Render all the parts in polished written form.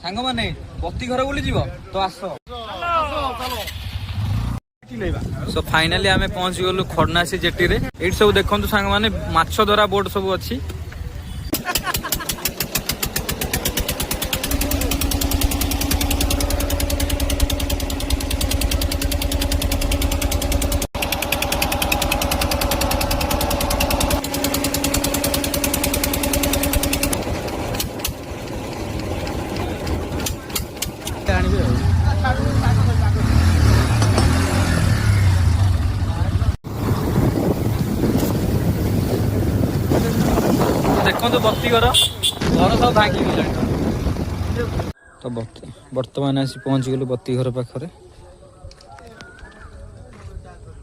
सांग माने बत्ती घर बोली जीव तो आस सो फाइनाली आमे पहुंच गलु खड़नासी जेटी रे। एट सब देखंतु सांग माने माछ धरा बोट सब अछि। देखो बत्ती घर घर सब भांगी गला तो बर्तमान आसी पहुंच गलु बत्ती घर पाखरे।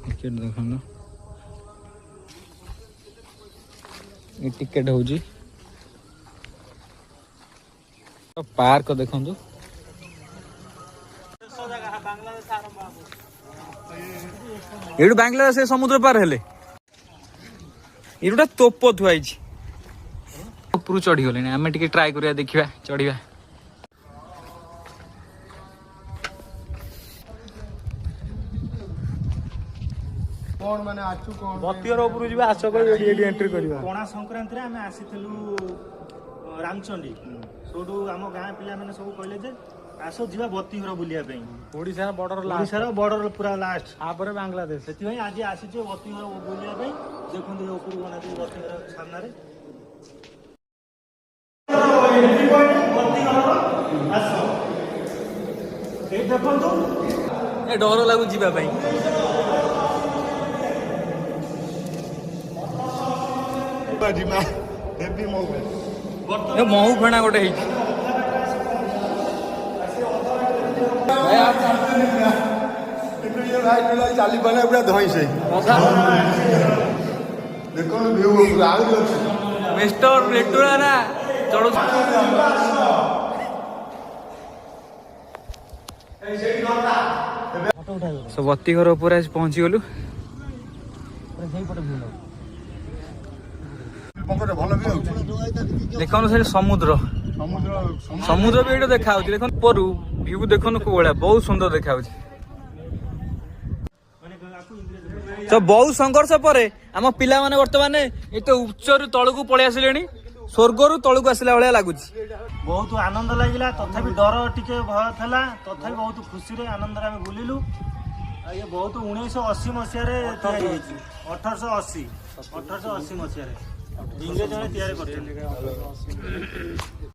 टिकेट देखो ये टिकेट हो पार्क देखो ये बांग्लादेश से समुद्र पार हेले ये गोटे तोप थुआई ऊपर चढ़ी गले आम टे ट्राए करिया देखा चढ़ा कौन माने आचु कौन बत्तीर ऊपर जी आस एंट्री करवा पणा संक्रांति रे आमे आसीथिलु रामचंडी सोडू आम गाँ पिला मैंने सब कहले जे आसो जीवा बत्ती घर बुलिया पे ओडिशा बॉर्डर पूरा लास्ट आपर बांग्लादेश से आज आसीଛୁ बत्ती घर बुलिया पे देखो ऊपर बना बत्ती घर सामने रे डर लगू जीवा महू फेणा गोटे चाली पाने पूरा धई से देखो व्यू मिस्टर रेटुरा ना चढ़ सब बत्ती घर ऊपर आज पहुंची गलु देखो से समुद्र समुद्र भी ये देखा देख ऊपर व्यू देखो को भाया बहुत सुंदर देखा तो बहुत संघर्ष पर आम पिला माने वर्तमान एत उच्च रु तलू पलि आसिले स्वर्ग रु तलू आसला भाया लगुच बहुत आनंद लगिला तथापि डर टिके भय था तथापि बहुत खुशी रे आनंद आम बुलिलु ये बहुत 1980 मसीह 1880 मसीह इंग्रेज मैंने तैयारी कर